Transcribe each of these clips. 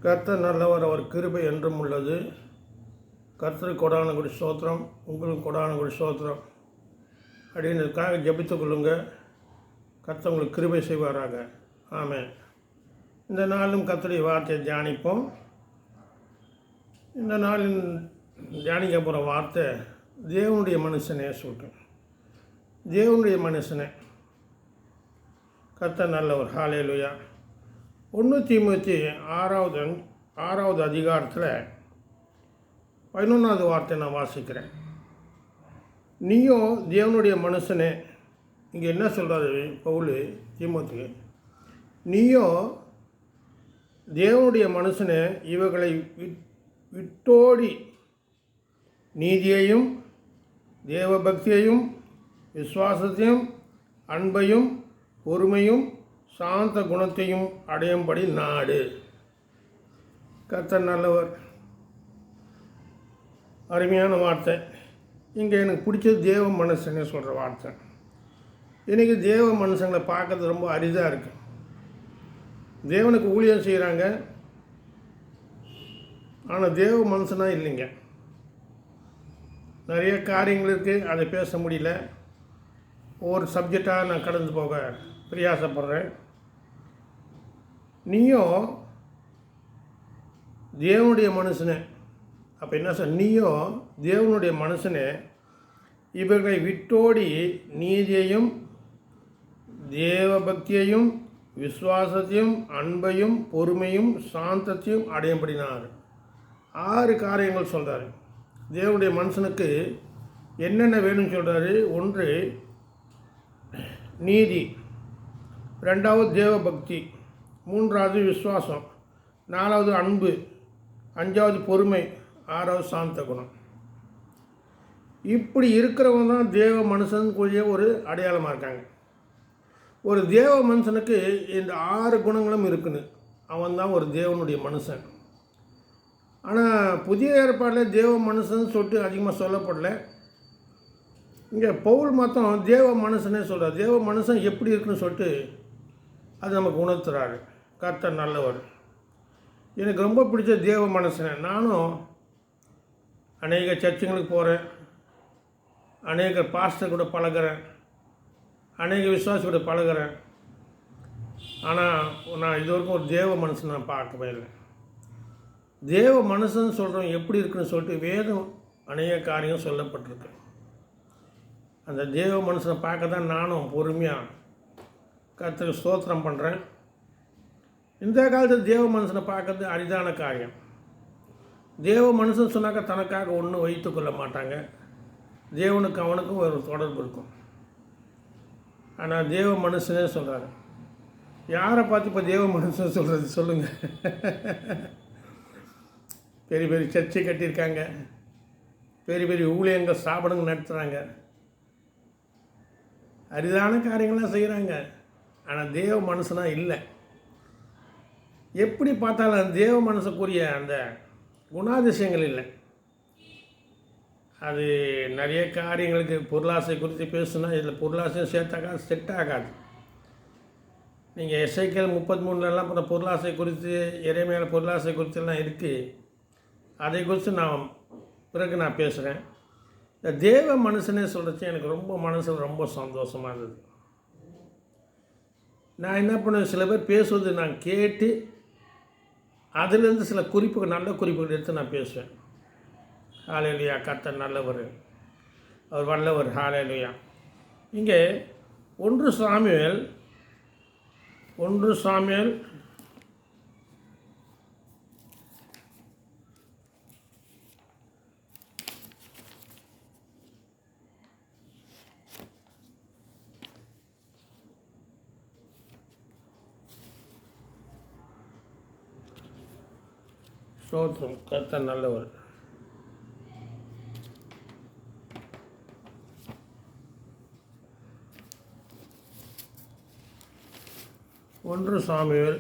கர்த்தர் நல்லவர், அவர் கிருபை என்றும் உள்ளது. கர்த்தருக்கு கொடான கொடி ஸ்தோத்திரம், உங்களுக்கு கொடான கொடி ஸ்தோத்திரம் அப்படின்றதுக்காக ஜெபித்து கொள்ளுங்க. கர்த்தர் உங்களுக்கு கிருபை செய்வாராக. ஆமென். இந்த நாளும் கர்த்தருடைய வார்த்தையை தியானிப்போம். இந்த நாளின் தியானிக்க போகிற வார்த்தை தேவனுடைய மனுஷனே சொல்கிறேன். தேவனுடைய மனுஷனே கர்த்தர் நல்லவர். ஹல்லேலூயா. 1 தீமோத்தேயு 6வது அதிகாரத்தில் 11வது வார்த்தை நான் வாசிக்கிறேன். நீயோ தேவனுடைய மனுஷனே. இங்கே என்ன சொல்கிறாரு பவுல் தீமோத்தேயுக்கு? நீயோ தேவனுடைய மனுஷனே, இவைகளை விட்டோடி நீதியையும் தேவபக்தியையும் விசுவாசத்தையும் அன்பையும் பொறுமையும் சாந்த குணத்தையும் அடையும்படி நாடு. கர்த்தர் நல்லவர். அருமையான வார்த்தை. இங்கே எனக்கு பிடிச்சது தேவ மனுஷன்னு சொல்கிற வார்த்தை. இன்றைக்கி தேவ மனுஷங்களை பார்க்கறது ரொம்ப அரிதாக இருக்குது. தேவனுக்கு ஊழியம் செய்கிறாங்க, ஆனால் தேவ மனுஷனாக இல்லைங்க. நிறைய காரியங்கள் இருக்குது, அதை பேச முடியல. ஒவ்வொரு சப்ஜெக்டாக நான் கடந்து போக பிரயாசப்படுறேன். நீயும் தேவனுடைய மனுஷனே. அப்போ என்ன சார்? நீயும் தேவனுடைய மனுஷனே, இவர்களை விட்டோடி நீதியையும் தேவபக்தியையும் விசுவாசத்தையும் அன்பையும் பொறுமையும் சாந்தத்தையும் அடையும்படினார். 6 காரியங்கள் சொல்கிறார். தேவனுடைய மனுஷனுக்கு என்னென்ன வேணும்னு சொல்கிறாரு. 1 நீதி, 2வது தேவபக்தி, 3வது விசுவாசம், 4வது அன்பு, 5வது பொறுமை, 6வது சாந்த குணம். இப்படி இருக்கிறவங்க தான் தேவ மனுஷனுக்குரிய ஒரு அடையாளமாக இருக்காங்க. ஒரு தேவ மனுஷனுக்கு இந்த 6 குணங்களும் இருக்குன்னு அவன் தான் ஒரு தேவனுடைய மனுஷன். ஆனால் புதிய ஏற்பாட்டில் தேவ மனுஷன் சொல்லிட்டு அதிகமாக சொல்லப்படல. இங்கே பவுல் மொத்தம் தேவ மனுஷனே சொல்கிறார். தேவ மனுஷன் எப்படி இருக்குன்னு சொல்லிட்டு அது நமக்கு உணர்த்துறாரு. கர்த்தர் நல்லவர். எனக்கு ரொம்ப பிடிச்ச தேவ மனுஷனை. நானும் அநேக சர்ச்சுங்களுக்கு போகிறேன், அநேக பாஸ்டர் கூட பழகிறேன், அநேக விசுவாசி கூட பழகிறேன். ஆனால் நான் இது வரைக்கும் ஒரு தேவ மனுஷன் நான் பார்க்கவே இல்லை. தேவ மனுஷன் சொல்கிறோம் எப்படி இருக்குன்னு சொல்லிட்டு வேதம் அநேக காரியம் சொல்லப்பட்டிருக்கு. அந்த தேவ மனுஷனை பார்க்க தான் நானும் பொறுமையாக கர்த்தருக்கு ஸ்தோத்திரம் பண்ணுறேன். இந்த காலத்தில் தேவ மனுஷனை பார்க்கறது அரிதான காரியம். தேவ மனுஷன் சொன்னாக்க தனக்காக ஒன்றும் வைத்து கொள்ள மாட்டாங்க. தேவனுக்கு அவனுக்கும் ஒரு தொடர்பு இருக்கும். ஆனால் தேவ மனுஷனே சொல்கிறாரு. யாரை பார்த்து இப்போ தேவ மனுஷன் சொல்கிறது சொல்லுங்கள்? பெரிய பெரிய சர்ச்சை கட்டியிருக்காங்க, பெரிய பெரிய ஊழியங்கள் ஸ்தாபனங்கள் நடத்துகிறாங்க, அரிதான காரியங்கள்லாம் செய்கிறாங்க. ஆனால் தேவ மனுஷனாக இல்லை. எப்படி பார்த்தாலும் தேவ மனுஷனுக்குரிய அந்த குணாதிசயங்கள் இல்லை. அது நிறைய காரியங்களுக்கு பொருளாசை குறித்து பேசுனா இதில் பொருளாசையும் சேர்த்தாக்கா செட் ஆகாது. நீங்கள் எஸ்ஐகேல் 33 இப்போ பொருளாசை குறித்து, இறைமையான பொருளாசை குறித்தெல்லாம் இருக்குது. அதை குறித்து நான் பிறகு நான் பேசுகிறேன். இந்த தேவ மனுஷனே சொல்கிறச்சு எனக்கு ரொம்ப மனசில் ரொம்ப சந்தோஷமாக இருந்தது. நான் என்ன பண்ணுவேன், சில பேர் பேசுவது நான் கேட்டு அதிலேருந்து சில குறிப்புகள், நல்ல குறிப்புகள் எடுத்து நான் பேசுவேன். ஹல்லேலூயா. கர்த்தர் நல்லவர், அவர் வல்லவர். ஹல்லேலூயா. இங்கே 1 சாமுவேல் ஸ்தோத்திரம். கர்த்தர் நல்லவர். ஒன்று சாமுவேல்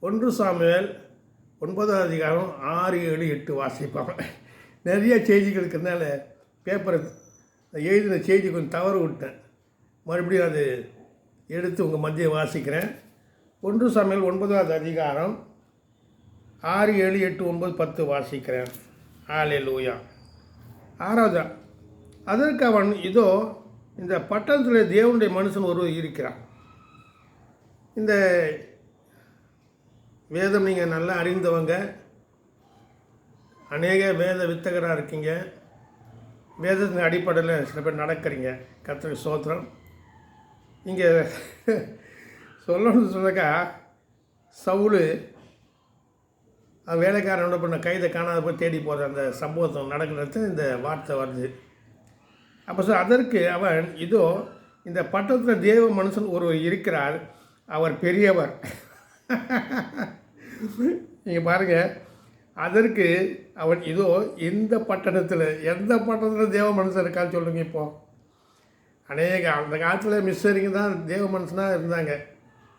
1 சாமுவேல் 9வது அதிகாரம் 6, 7, 8 வாசிப்பாங்க. நிறைய செய்திகள் இருக்கிறதுனால பேப்பரை எழுதின செய்தி கொஞ்சம் தவறு விட்டேன். மறுபடியும் அது எடுத்து உங்கள் மத்திய வாசிக்கிறேன். 1 சாமுவேல் 9வது அதிகாரம் 6, 7, 8, 9, 10 வாசிக்கிறேன். ஹல்லேலூயா. 6வது, அதற்கு அவன், இதோ இந்த பட்டணத்தில் தேவனுடைய மனுஷன் ஒருவர் இருக்கிறான். இந்த வேதம் நீங்கள் நல்லா அறிந்தவங்க, அநேக வேத வித்தகராக இருக்கீங்க, வேதத்தின் அடிப்படையில் சில பேர் நடக்கிறீங்க. கர்த்தருக்கு ஸ்தோத்திரம். இங்கே சொல்லணும்னு சொன்னாக்கா, சவுல் வேலைக்காரனோட பண்ண கைதை காணாத போய் தேடி போகிற அந்த சம்பவத்தை நடக்கிறது இந்த வார்த்தை வருது. அப்போ அதற்கு அவன், இதோ இந்த பட்டணத்தில் தேவ மனுஷன் ஒருவர் இருக்கிறார், அவர் பெரியவர். நீங்கள் பாருங்கள், அதற்கு அவன், இதோ இந்த பட்டணத்தில், எந்த பட்டணத்தில் தேவ மனுஷன் இருக்கான்னு சொல்லுங்க. இப்போது அநேக அந்த காலத்தில் மிஸ்ஸரிங்க தான் தேவ மனுஷனாக இருந்தாங்க.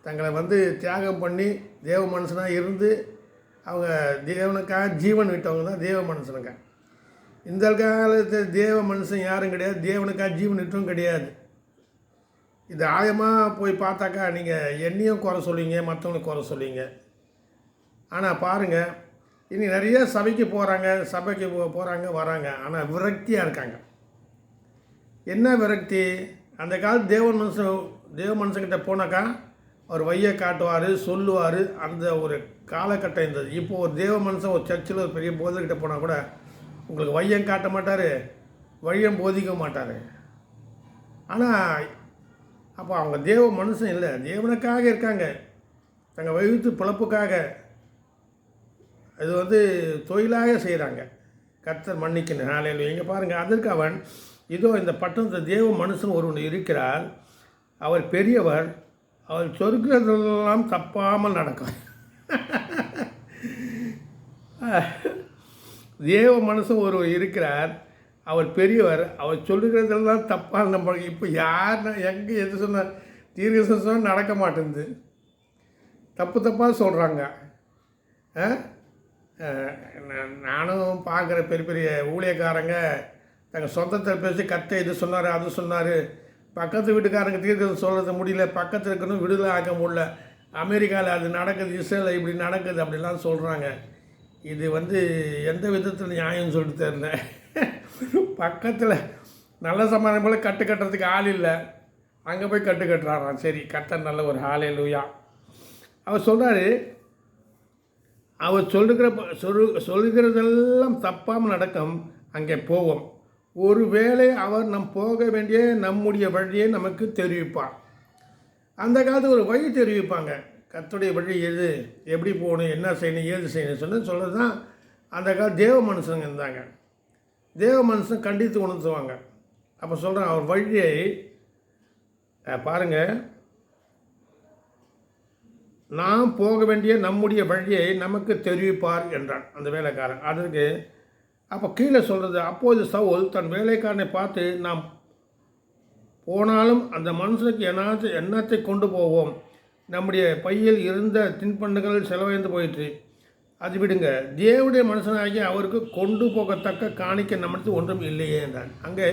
தங்களை தியாகம் பண்ணி தேவ மனுஷனாக இருந்து அவங்க தேவனுக்காக ஜீவன் விட்டவங்க தான் தேவ மனுஷனுங்க. இந்த காலத்தில் தேவ மனுஷன் யாரும் கிடையாது, தேவனுக்காக ஜீவன் விட்டவும் கிடையாது. இது ஆயமாக போய் பார்த்தாக்கா நீங்கள் என்னையும் குறை சொல்லுவீங்க, மற்றவங்களுக்கு குறை சொல்லுவீங்க. ஆனால் பாருங்கள், இனி நிறைய சபைக்கு போகிறாங்க வராங்க, ஆனால் விரக்தியாக இருக்காங்க. என்ன விரக்தி? அந்த காலத்து தேவ மனுஷங்கிட்ட போனாக்கா அவர் வையை காட்டுவார், சொல்லுவார். அந்த ஒரு காலகட்டம் இருந்தது. இப்போது ஒரு தேவ மனுஷன் ஒரு சர்ச்சில் ஒரு பெரிய போதர்கிட்ட போனால் கூட உங்களுக்கு வையம் காட்ட மாட்டார், வழியம் போதிக்க மாட்டார். ஆனால் அப்போ அவங்க தேவ மனுஷன் இல்லை, தேவனுக்காக இருக்காங்க, தங்கள் வயிற்று பிழப்புக்காக அது தொழிலாக செய்கிறாங்க. கர்த்தர் மன்னிக்கணும். ஹல்லேலூயா. இங்கே பாருங்கள், அதற்கு அவன், இதோ இந்த பட்டணத்தில் தேவ மனுஷன் ஒருவன் இருக்கிறார், அவர் பெரியவர், அவர் சொர்க்கிறதெல்லாம் தப்பாமல் நடக்கும். தேவ மனுஷன் ஒருவர் இருக்கிறார், அவர் பெரியவர், அவர் சொல்லுகிறதெல்லாம் தப்பாக நம்ம. இப்போ யார் எங்கே எது சொன்னார்? தீர்க்க சொன்னால் நடக்க மாட்டேங்குது, தப்பாக சொல்கிறாங்க. நானும் பார்க்குற பெரிய பெரிய ஊழியக்காரங்க தங்கள் சொந்தத்தில் பேசி கத்தை இது சொன்னார், அது சொன்னார். பக்கத்து வீட்டுக்காரங்க தீர்க்க சொல்கிறது முடியல, பக்கத்தில் இருக்கணும் விடுதலை ஆக்க முடியல, அமெரிக்காவில் அது நடக்குது, இஸ்ரேலில் இப்படி நடக்குது, அப்படிலாம் சொல்கிறாங்க. இது எந்த விதத்தில் நியாயம்னு சொல்லிட்டு தெரியல. பக்கத்தில் நல்ல சமாதானம் போல் கட்டுறதுக்கு ஆள் இல்லை, அங்கே போய் கட்டுறாராம். சரி, கட்ட நல்ல ஒரு ஹல்லேலூயா. அவர் சொல்கிறாரு, அவர் சொல்லுகிறதெல்லாம் தப்பாமல் நடக்கும், அங்கே போவோம். ஒருவேளை அவர் நம் போக வேண்டிய நம்முடைய வழியை நமக்கு தெரிவிப்பார். அந்த காலத்தில் ஒரு வழி தெரிவிப்பாங்க, கர்த்தருடைய வழி எது, எப்படி போகணும், என்ன செய்யணும், ஏது செய்யணும் சொல்கிறது தான் அந்த காலம் தேவ மனுஷனுங்க இருந்தாங்க. தேவ மனுஷன் கண்டித்து உணர்த்துவாங்க. அப்போ சொல்கிறேன், அவர் வழியை பாருங்கள், நாம் போக வேண்டிய நம்முடைய வழியை நமக்கு தெரிவிப்பார் என்றான் அந்த வேலைக்காரன். அதற்கு அப்போ கீழே சொல்கிறது, அப்போது சவுல் தன் வேலைக்காரனை பார்த்து, நாம் போனாலும் அந்த மனுஷனுக்கு எண்ணத்தை கொண்டு போவோம், நம்முடைய பையில் இருந்த தின்பண்டங்கள் செலவழிந்து போயிற்று, அது விடுங்க, தேவனுடைய மனுஷனாகி அவருக்கு கொண்டு போகத்தக்க காணிக்க நம்மளுக்கு ஒன்றும் இல்லையே என்றான். அங்கே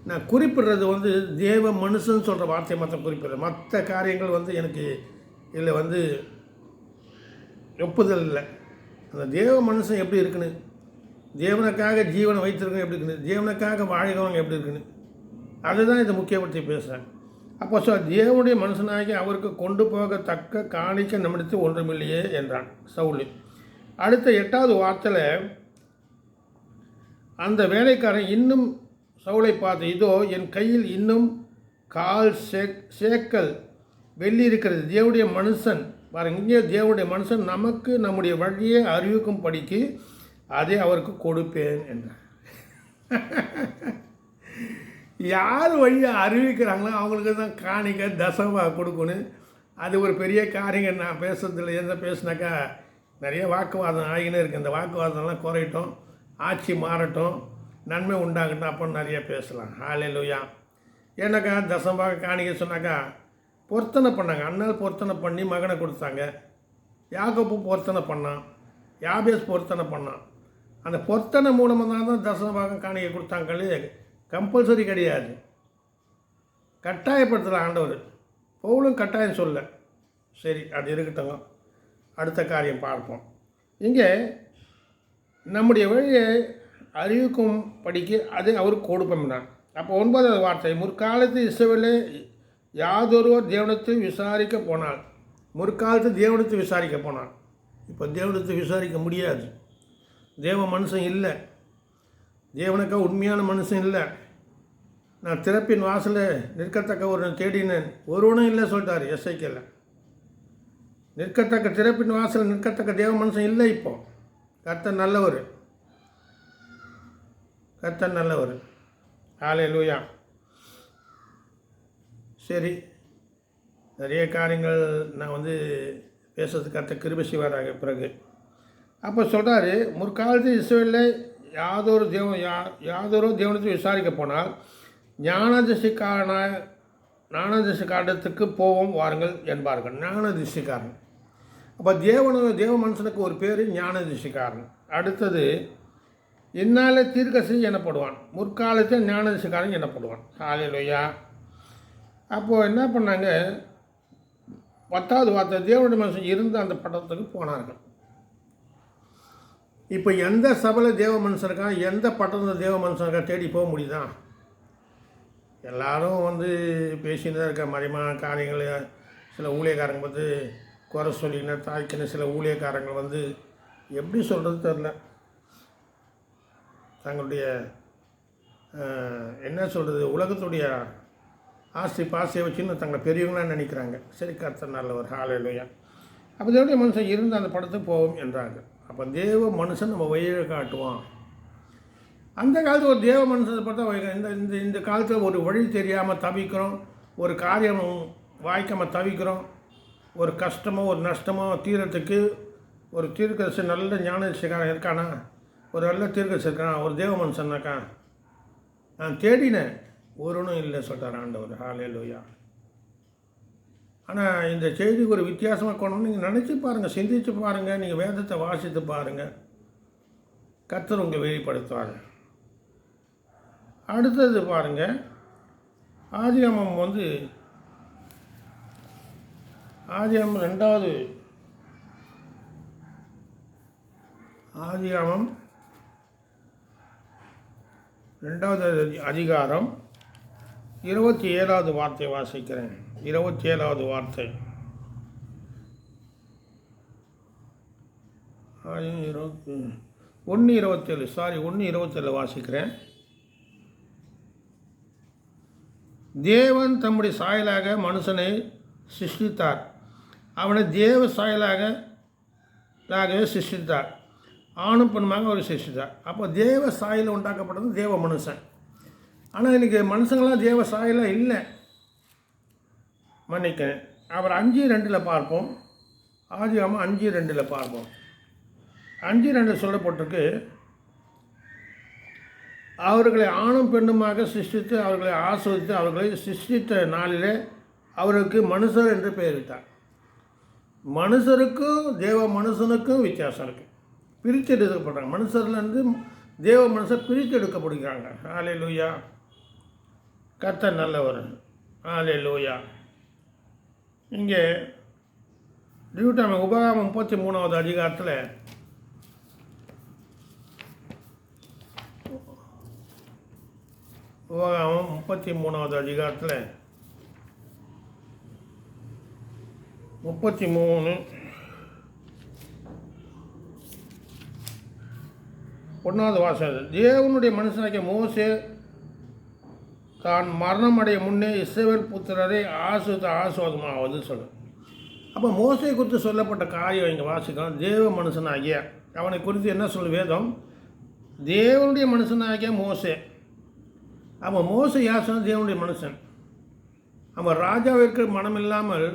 நான் குறிப்பிடுறது தேவ மனுஷன் சொல்கிற வார்த்தையை மற்ற குறிப்பிடுறது, மற்ற காரியங்கள் எனக்கு இதில் ஒப்புதல் இல்லை. அந்த தேவ மனுஷன் எப்படி இருக்குன்னு, தேவனுக்காக ஜீவனை வைத்திருக்கணும் எப்படி இருக்குன்னு, தேவனுக்காக வாழ்கிறவங்க எப்படி இருக்குன்னு, அதுதான் இதை முக்கியப்படுத்தி பேசுகிறேன். அப்போ தேவனுடைய மனுஷனாகி அவருக்கு கொண்டு போகத்தக்க காணிக்க நம்மிடத்து ஒன்றுமில்லையே என்றான் சவுல். அடுத்த 8வது வார்த்தையில் அந்த வேலைக்காரன் இன்னும் சவுலை பார்த்து, இதோ என் கையில் இன்னும் 1/4 சேக்கல் வெள்ளி இருக்கிறது, தேவனுடைய மனுஷன் பாருங்க, இங்கே தேவனுடைய மனுஷன் நமக்கு நம்முடைய வழியை அறிவிக்கும் படிக்கு அதை அவருக்கு கொடுப்பேன் என்றார். யார் வழியை அறிவிக்கிறாங்களோ அவங்களுக்கு தான் காணிக்க தசமாக கொடுக்கணும். அது ஒரு பெரிய காரியங்க. நான் பேசுறதில்ல, எந்த பேசுனாக்கா நிறைய வாக்குவாதம் ஆகினே இருக்குது. அந்த வாக்குவாதம்லாம் குறையட்டும், ஆட்சி மாறட்டும், நன்மை உண்டாகட்டும், அப்போ நிறைய பேசலாம். ஹல்லேலூயா. ஏன்னாக்கா தசமாக காணிக்க சொன்னாக்கா பொருத்தனை பண்ணாங்க. அண்ணால் பொருத்தனை பண்ணி மகனை கொடுத்தாங்க. யாக்கோப்பு பொருத்தனை பண்ணான், யாபேஸ் பொருத்தனை பண்ணான். அந்த பொருத்தனை மூலமாக தான் தசம பாகம் காணிக்கை கொடுத்தாங்களே, கம்பல்சரி கிடையாது, கட்டாயப்படுத்துகிற ஆண்டவர். பவுலும் கட்டாயம் சொல்ல. சரி, அது இருக்கட்டும், அடுத்த காரியம் பார்ப்போம். இங்கே நம்முடைய வழியை அறிவிக்கும் படிக்க அது அவருக்கு கொடுப்போம் தான். அப்போ 9வது வார்த்தை, முற்காலத்து இஸ்ரவேலே யாதொருவர் தேவனத்தை விசாரிக்க போனார். முற்காலத்து தேவனத்தை விசாரிக்க போனார். இப்போ தேவனத்தை விசாரிக்க முடியாது. தேவ மனுஷன் இல்லை, தேவனுக்கா உண்மையான மனுஷன் இல்லை. நான் திறப்பின் வாசலில் நிற்கத்தக்க ஒரு தேடினேன், ஒருவனும் இல்லை சொல்லிட்டார் எஸ்ஐக்கில். நிற்கத்தக்க திறப்பின் வாசல் நிற்கத்தக்க தேவ மனுஷன் இல்லை. இப்போ கர்த்தர் நல்லவர், கர்த்தர் நல்லவர். ஹல்லேலூயா. சரி, நிறைய காரியங்கள் நான் பேசுறதுக்கு கர்த்தர் கிருபை செய்வாராக. பிறகு அப்போ சொல்கிறாரு, முற்காலத்து இஸ்ரவேலில் யாதொரு தேவனத்தை விசாரிக்க போனால் ஞானதிசிக்காரத்துக்கு போவோம் வாருங்கள் என்பார்கள். ஞானதிசிக்காரன். அப்போ தேவ மனுஷனுக்கு ஒரு பேர் ஞானதிசிக்காரன். அடுத்தது இந்நாளே தீர்க்கதரிசி எனப்படுவான், முற்காலத்தில் ஞானதிசிக்காரன் எனப்படுவான். ஹல்லேலூயா. அப்போது என்ன பண்ணாங்க, 10வது வார்த்தை, தேவனுடைய மனுஷன் இருந்த அந்த பட்டணத்துக்கு போனார்கள். இப்போ எந்த சபையில் தேவ மனுஷனுக்கா, எந்த பட்டணத்தில் தேவ மனுஷனுக்கா தேடி போக முடியுதா? எல்லாரும் பேசின்னு தான் இருக்க மறைமான காரியங்கள். சில ஊழியக்காரங்க குறை சொல்லிக்கின தாய்க்கின சில ஊழியக்காரங்கள் எப்படி சொல்கிறது தெரில, தங்களுடைய என்ன சொல்கிறது, உலகத்துடைய ஆசை பாசையை வச்சுன்னு தங்களை பெரியவங்களாக நினைக்கிறாங்க. சரி, கர்த்தர் நல்லவர். ஹல்லேலூயா. அப்போ தேவனுடைய மனுஷன் இருந்து அந்த படத்துக்கு போவோம் என்றாங்க. அப்போ தேவ மனுஷன் நம்ம வழியை காட்டுவான். அந்த காலத்தில் ஒரு தேவ மனுஷனை பார்த்தா இந்த காலத்தில் ஒரு வழி தெரியாமல் தவிக்கிறோம், ஒரு காரியம் வாய்க்காமல் தவிக்கிறோம், ஒரு கஷ்டமோ ஒரு நஷ்டமோ தீரத்துக்கு ஒரு தீர்க்கதரிசி நல்ல ஞானதிசிக்காரன் இருக்கானா, ஒரு நல்ல தீர்க்கதரிசி இருக்கானா, ஒரு தேவ மனுஷன்னாக்கா நான் தேடினேன், ஒருவனும் இல்லை சொல்கிறார் ஆண்டவர். ஹல்லேலூயா. ஆனால் இந்த செய்திக்கு ஒரு வித்தியாசமாக கொண்டு நீங்கள் நினச்சி பாருங்கள், சிந்திச்சு பாருங்கள், நீங்கள் வேதத்தை வாசித்து பாருங்கள், கர்த்தர் உங்களை வெளிப்படுத்துவார். அடுத்தது பாருங்கள், ஆதியாகமம் 2வது அதிகாரம் 27வது வார்த்தை வாசிக்கிறேன். 27வது வார்த்தை. 1:27 வாசிக்கிறேன். தேவன் தம்முடைய சாயலாக மனுஷனை சிருஷ்டித்தார், அவனை தேவ சாயலாகவே சிருஷ்டித்தார், ஆணும் பெண்ணுமாக அவர் சிருஷ்டித்தார். அப்போ தேவ சாயலில் உண்டாக்கப்பட்டது தேவ மனுஷன். ஆனால் இன்றைக்கி மனுஷங்களாம் தேவ சாயலாக இல்லை, மன்னிக்கிறேன். அவர் 5:2 பார்ப்போம். ஆதியாகமம் 5:2 பார்ப்போம். 5:2 சொல்லப்பட்டிருக்கு, அவர்களை ஆணும் பெண்ணுமாக சிருஷ்டித்து அவர்களை ஆஸ்வதித்து அவர்களை சிருஷ்டித்த நாளிலே அவருக்கு மனுஷர் என்று பெயரிட்டார். மனுஷருக்கும் தேவ மனுஷனுக்கும் வித்தியாசம் இருக்குது, பிரித்து எடுக்கப்படுறாங்க. மனுஷர்லேருந்து தேவ மனுஷர் பிரித்து எடுக்கப்படுகிறாங்க. ஹல்லேலூயா. கர்த்தர் நல்லவர். ஹல்லேலூயா. இங்கே உபாகமம் 33வது அதிகாரத்தில் உபாகமம் 33வது அதிகாரத்தில் 33:1 வாசகம். தேவனுடைய மனுஷனாகிய மோசே தான் மரணமடைய முன்னே இஸ்ரவேல் புத்திரரை ஆசுவாதமாவது சொல்லு. அப்போ மோசை குறித்து சொல்லப்பட்ட காரியம் இங்கே வாசிக்கிறோம். தேவ மனுஷனாகிய அவனை குறித்து என்ன சொல்லு வேதம்? தேவனுடைய மனுஷனாகிய மோசே. அப்போ மோசை யார் சொன்ன? தேவனுடைய மனுஷன். அவன் ராஜாவிற்கு மனம் இல்லாமல்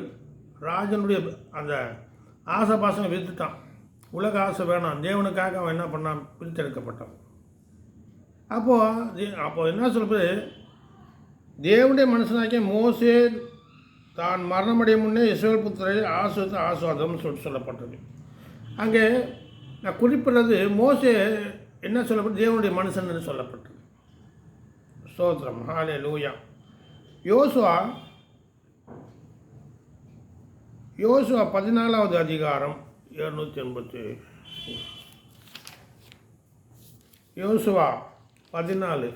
ராஜனுடைய அந்த ஆசை பாசனை வித்துட்டான். உலக ஆசை வேணாம், தேவனுக்காக அவன் என்ன பண்ணான்? பிரித்தெடுக்கப்பட்டான். அப்போது என்ன சொல்கிறது? தேவனுடைய மனுஷனாக்கிய மோசே தான் மரணமடைய முன்னே இஸ்ரவேல் புத்திரரை ஆசுவாதம் சொல்லப்பட்டது. அங்கே நான் குறிப்பிடுறது, மோசே என்ன சொல்லப்பட்டு தேவனுடைய மனுஷன் என்று சொல்லப்பட்டது. ஸ்தோத்திரம், ஹல்லேலூயா. யோசுவா 14வது அதிகாரம் 787. யோசுவா 14.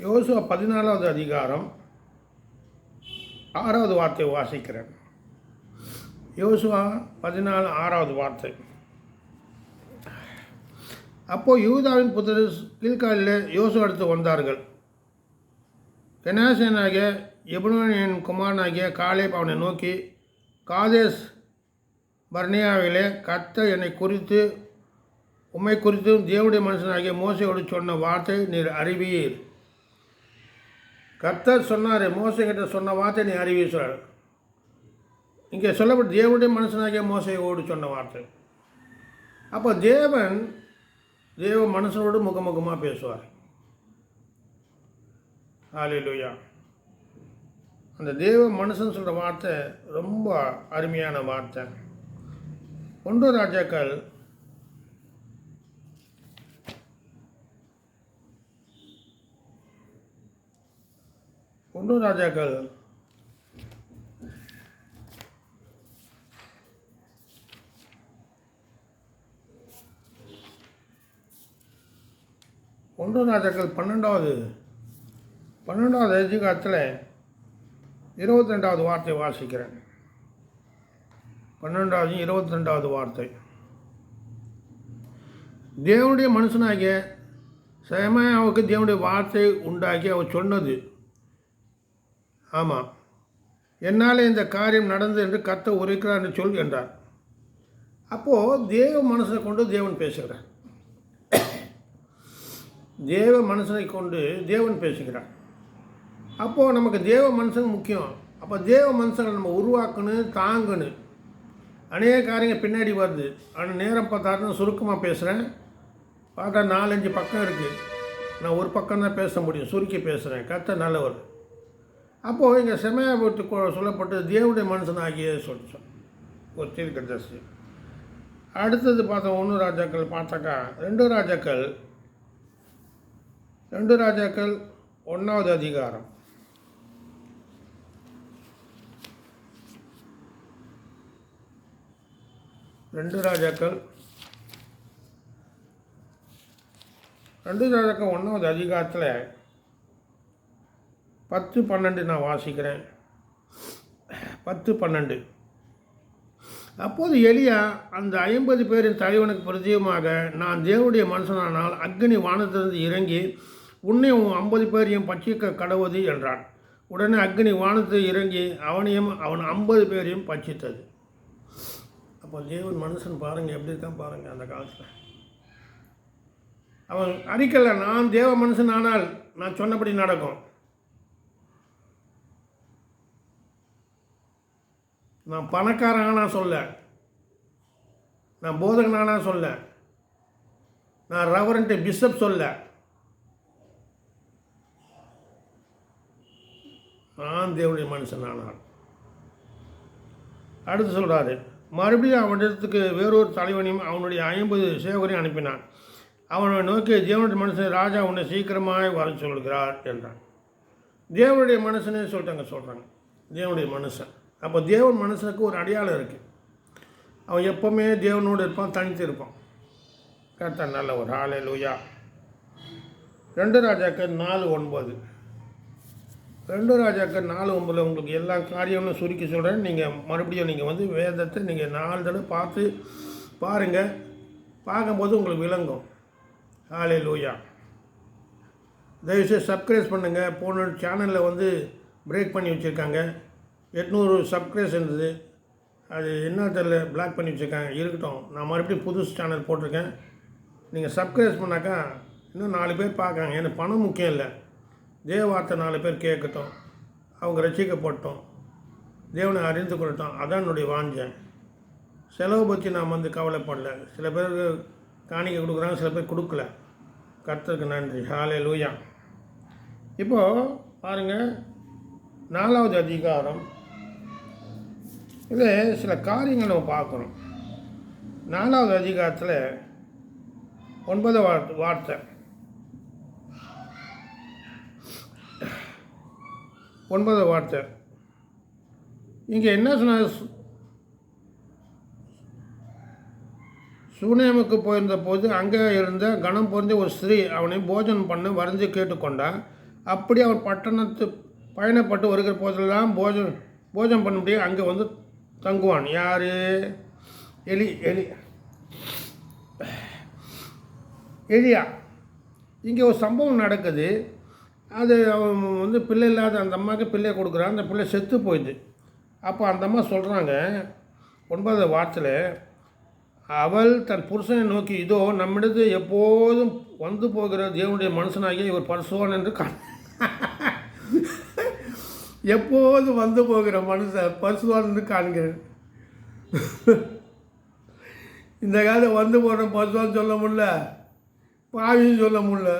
யோசுவா 14வது அதிகாரம் 6வது வார்த்தை வாசிக்கிறேன். யோசுவா 14 6வது வார்த்தை. அப்போது யூதாவின் புத்திரர் கில்காலிலே யோசுவா அடுத்து வந்தார்கள். கெனாசனாகிய எபுலோனின் குமாரனாகிய காலேப் அவனை நோக்கி, காதேஸ் பர்னேயாவிலே கர்த்தர் என்னை குறித்து உம்மை குறித்தும் தேவனுடைய மனுஷனாகிய மோசேயோடு சொன்ன வார்த்தை நீர் அறிவீர். கர்த்தர் சொன்னார், மோசேகிட்ட சொன்ன வார்த்தை நீ அறிவீர் சொன்னார். இங்கே சொல்லப்பட்ட தேவனுடைய மனுஷனாகிய மோசேயோடு சொன்ன வார்த்தை. அப்போ தேவ மனுஷனோடு முகமுகமாக பேசுவார். ஹல்லேலூயா. அந்த தேவ மனுஷன் சொல்கிற வார்த்தை ரொம்ப அருமையான வார்த்தை. 1 ராஜாக்கள் 1 ராஜாக்கள் 12வது அதிகாரத்தில் 22வது வார்த்தை வாசிக்கிறேன். 12வது 22வது வார்த்தை. தேவனுடைய மனுஷனாகிய செமாயாவுக்கு தேவனுடைய வார்த்தை உண்டாக்கி அவர் சொன்னது, ஆமாம், என்னால் இந்த காரியம் நடந்தது என்று கர்த்தர் உரைக்கிறார் என்று சொல் என்றார். அப்போது தேவ மனுஷனை கொண்டு தேவன் பேசுகிறார். தேவ மனுஷனை கொண்டு தேவன் பேசுகிறார். அப்போது நமக்கு தேவ மனுஷன் முக்கியம். அப்போ தேவ மனுஷனை நம்ம உருவாக்கணும், தாங்கணும். அநேக காரியங்கள் பின்னாடி வருது. ஆனால் நேரம் பார்த்தாருன்னு சுருக்கமாக பேசுகிறேன். பார்த்தா 4-5 பக்கம் இருக்குது. நான் ஒரு பக்கம் தான் பேச முடியும், சுருக்கி பேசுகிறேன். கர்த்தர் நல்லவர். அப்போது இங்கே செமையா விட்டு சொல்லப்பட்டு தேவனுடைய மனுஷன் ஆகிய சொல்லிச்சோம் ஒரு தீர்க்கதரிசி. அடுத்தது பார்த்தோம் 1 ராஜாக்கள் பார்த்தாக்கா 2 ராஜாக்கள் 1வது அதிகாரம். 2 ராஜாக்கள் 1வது அதிகாரத்தில் 10-12 நான் வாசிக்கிறேன். 10-12. அப்போது எலியா அந்த 50 பேரின் தலைவனுக்கு பிரதியமாக, நான் தேவனுடைய மனுஷனானால் அக்னி வானத்திலிருந்து இறங்கி உன்னையும் 50 பேரையும் பட்சிக்க கடவுது என்றான். உடனே அக்னி வானத்தில் இறங்கி அவனையும் அவன் 50 பேரையும் பட்சித்தது. அப்போ தேவன் மனுஷன் பாருங்கள் எப்படி இருக்கான் பாருங்கள். அந்த காலத்தில் அவன் அறிக்கலை, நான் தேவ மனுஷன் ஆனால் நான் சொன்னபடி நடக்கும். நான் பணக்காரனா சொல்ல, நான் போதகனானா சொல்ல, நான் ரெவரண்ட் பிஷப் சொல்ல, நான் தேவனுடைய மனுஷன் ஆனால். அடுத்து சொல்கிறாரு, மறுபடியும் அவனிடத்துக்கு வேறொரு தலைவனையும் அவனுடைய 50 சேவகரையும் அனுப்பினான். அவனை நோக்கி, தேவனுடைய மனுஷன் ராஜா உன்னை சீக்கிரமாக வர சொல்கிறார் என்றான். தேவனுடைய மனுஷனே சொல்கிறாங்க தேவனுடைய மனுஷன். அப்போ தேவன் மனுஷனுக்கு ஒரு அடையாளம் இருக்குது. அவன் எப்போவுமே தேவனோடு இருப்பான், தனித்து இருப்பான். கர்த்தர் நல்லவர். ஹல்லேலூயா. 2 ராஜாக்கள் 4:9. 2 ராஜாக்கள் 4:9 உங்களுக்கு எல்லா காரியமும் சுருக்கி சொல்கிறேன். நீங்கள் மறுபடியும் நீங்கள் வந்து வேதத்தை நீங்கள் 4 தடவை பார்த்து பாருங்கள். பார்க்கும்போது உங்களுக்கு விளங்கும். ஹல்லேலூயா. தயவுசெய்து சப்ஸ்கிரைப் பண்ணுங்கள். போன சேனலில் வந்து பிரேக் பண்ணி வச்சுருக்காங்க. 800 சப்ஸ்கிரைப்ஸ் இருந்தது, அது என்ன தெரியல, பிளாக் பண்ணி வச்சுருக்காங்க. இருக்கட்டும், நான் மறுபடியும் புதுசு சேனல் போட்டிருக்கேன். நீங்கள் சப்ஸ்கிரைப் பண்ணாக்கா இன்னும் 4 பேர் பார்க்காங்க. எனக்கு பணம் முக்கியம் இல்லை, தேவ வார்த்தை 4 பேர் கேட்கட்டும், அவங்க ரசிக்கப்பட்டோம், தேவனை அறிந்து கொள்ளட்டும். அதான் என்னுடைய வாஞ்சை. செலவு பற்றி நான் வந்து கவலைப்படல. சில பேர் காணிக்கை கொடுக்குறாங்க, சில பேர் கொடுக்கல. கர்த்தருக்கு நன்றி. ஹல்லேலூயா. இப்போது பாருங்கள், 4வது அதிகாரம் இதில் சில காரியங்கள் நம்ம பார்க்குறோம். 4வது அதிகாரத்தில் 9வது வார்த்தை, 9வது வார்த்தை இங்கே என்ன சொன்னார்? சூனேமுக்கு போயிருந்த போது அங்கே இருந்த கணம் பொருந்த ஒரு ஸ்திரீ அவனை போஜனம் பண்ண வரைஞ்சு கேட்டுக்கொண்டான். அப்படி அவன் பட்டணத்து பயணப்பட்டு வருகிற போதெல்லாம் போஜனம் பண்ண முடியாது அங்கே வந்து தங்குவான். யார்? எலியா. இங்கே ஒரு சம்பவம் நடக்குது. அது அவன் வந்து பிள்ளை இல்லாத அந்த அம்மாவுக்கு பிள்ளை கொடுக்குறான். அந்த பிள்ளை செத்து போயிடுது. அப்போ அந்த அம்மா சொல்கிறாங்க 9வது வார்த்தையில், அவள் தன் புருஷனை நோக்கி, இதோ நம்மிடத்து எப்போதும் வந்து போகிற தேவனுடைய மனுஷனாகிய இவர் பரிசுவான் என்று எப்போதும் வந்து போகிற மனுஷன் பரிசுவான் என்று காண்கிறேன். இந்த காலத்தில் வந்து போகிற பரிசுவான் சொல்ல முடியல, பாவியும் சொல்ல முடியல,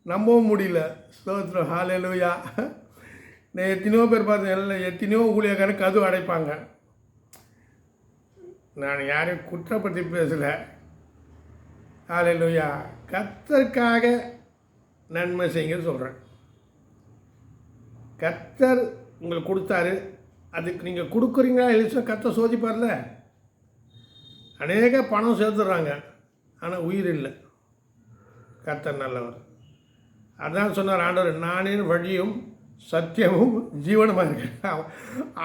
நம்பவும் முடியல. ஸ்தோத்திரம், ஹல்லேலூயா. நான் எத்தனையோ பேர் பார்த்தேன், எல்லாம் எத்தனையோ ஊழியக்காரன் கதவு அடைப்பாங்க. நான் யாரையும் குற்றப்பற்றி பேசலை. ஹல்லேலூயா. கர்த்தருக்காக நன்மை செய்யுங்க சொல்கிறேன். கர்த்தர் உங்களுக்கு கொடுத்தாரு, அதுக்கு நீங்கள் கொடுக்குறீங்களா இல்லைன்னா கர்த்தர் சோதிப்பார்ல. அநேக பணம் சேர்த்துடுறாங்க, ஆனால் உயிர் இல்லை. கர்த்தர் நல்லவர். அதான் சொன்னார் ஆண்டவர், நானே வழியும் சத்தியமும் ஜீவனமாக இருக்கேன்.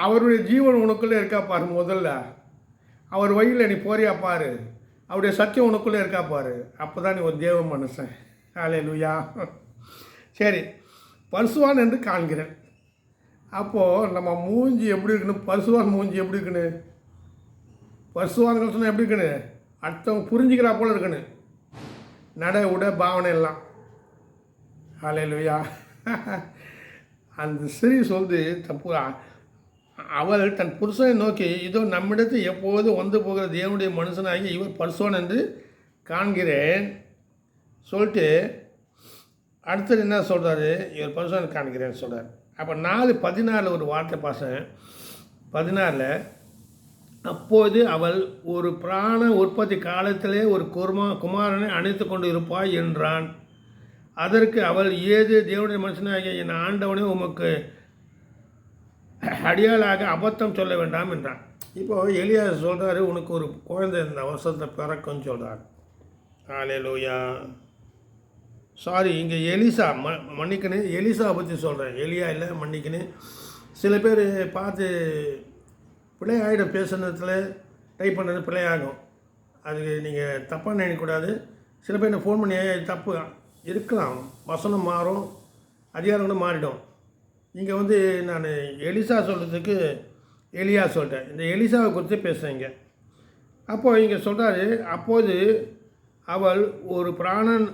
அவருடைய ஜீவன் உனக்குள்ளே இருக்கா பாரு. முதல்ல அவர் வழியில் நீ போறியா பாரு, அவருடைய சத்தியம் உனக்குள்ளே இருக்கா பாரு. அப்போ தான் நீ ஒரு தேவ மனுஷன். ஹல்லேலூயா. சரி, பரிசுவான் என்று காண்கிறேன். அப்போது நம்ம மூஞ்சி எப்படி இருக்கணும்? பரிசுவான் மூஞ்சி எப்படி இருக்கணும்? பரிசுவான்கள் சொன்னால் எப்படி இருக்கணும்? அடுத்தவங்க புரிஞ்சுக்கிறா போல இருக்கணும். நட உட பாவனை எல்லாம். ஹல்லேலூயா. அந்த ஸ்திரீ சொல்லுது, அவள் தன் புருஷனை நோக்கி, இதோ நம்மிடத்து எப்போது வந்து போகிற தேவனுடைய மனுஷனாகி இவர் பரிசுவான் என்று காண்கிறேன் சொல்லிட்டு அடுத்தது என்ன சொல்கிறாரு? இவர் பரிசுவான் காண்கிறேன்னு சொல்கிறார். அப்போ 4:14 ஒரு வார்த்தை பாசன். 14 அப்போது அவள் ஒரு பிராண உற்பத்தி காலத்திலே ஒரு குமாரனை அணைத்து கொண்டு இருப்பாய் என்றான். அதற்கு அவள், ஏது தேவனுடைய மனுஷனாகிய என் ஆண்டவனே உமக்கு அடியாளாக அபத்தம் சொல்ல வேண்டாம் என்றான். இப்போது எலியா சொல்கிறாரு, உனக்கு ஒரு குழந்தை இந்த வருஷத்தை பிறக்கும்னு சொல்கிறார். ஹல்லேலூயா. சாரி, இங்கே எலிசா, மன்னிக்கணும், எலிசா பற்றி சொல்கிறேன், எலியா இல்லை, மன்னிக்கணும். சில பேர் பார்த்து பிள்ளை ஆகிடும், பேசுனதில் டைப் பண்ணுறது பிள்ளை ஆகும். அதுக்கு நீங்கள் தப்பாக நினைக்கக்கூடாது. சில பேர் ஃபோன் பண்ணி தப்பு இருக்கலாம், வசனம் மாறும், அதிகாரம் கூட மாறிடும். இங்கே வந்து நான் எலிசா சொல்கிறதுக்கு எலியா சொல்லிட்டேன். இந்த எலிசாவை குறித்து பேசுகிறேங்க. அப்போது இங்கே சொல்கிறாரு, அப்போது அவள் ஒரு பிராணன்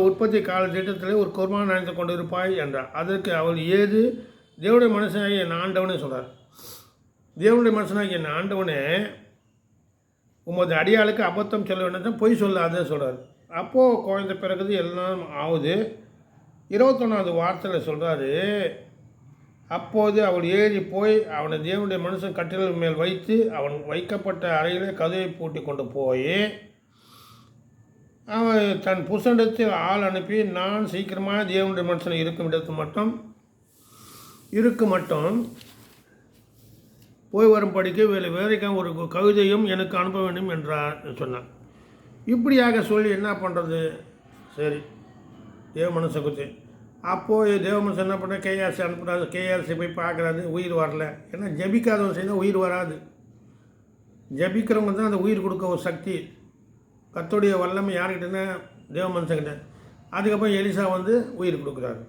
உற்பத்தி கால திட்டத்தில் ஒரு குர்பான் அணைத்து கொண்டு இருப்பாய் என்றார். அதற்கு அவள், ஏது தேவனுடைய மனுஷனாகி என் ஆண்டவனே சொல்கிறார். தேவனுடைய மனுஷனாகி என் ஆண்டவனே உமது அடியாளுக்கு அபத்தம் சொல்ல வேண்டாம், பொய் சொல்லாத சொல்கிறார். அப்போது குழந்தை பிறகுது, எல்லாம் ஆகுது. 21வது வார்த்தையில் சொல்கிறாரு, அப்போது அவள் ஏறி போய் அவனை தேவனுடைய மனுஷன் கட்டிலின் மேல் வைத்து அவன் வைக்கப்பட்ட அறையிலே கதவை பூட்டி கொண்டு போய் அவன் தன் புருஷனிடத்தில் ஆள் அனுப்பி, நான் சீக்கிரமாக தேவனுடைய மனுஷன் இருக்கும் இடத்து மட்டும் போய் வரும்படிக்கு வேலைக்காக ஒரு கவிதையும் எனக்கு அனுப்ப வேண்டும் என்றார் சொன்னான். இப்படியாக சொல்லி என்ன பண்ணுறது? சரி, தேவ மனுஷன் குறித்து அப்போது தேவ மனுஷன் என்ன பண்ண, கேஆர்சி அனுப்புறாரு. கேஆர்சி போய் பார்க்குறாரு, உயிர் வரல. ஏன்னா ஜபிக்காதவன் செய்தால் உயிர் வராது. ஜபிக்கிறவங்க தான் அந்த உயிர் கொடுக்க ஒரு சக்தி. கர்த்தருடைய வல்லமை யார்கிட்டன்னா தேவ மனுஷங்கிட்ட. அதுக்கப்புறம் எலிசா வந்து உயிர் கொடுக்குறாரு.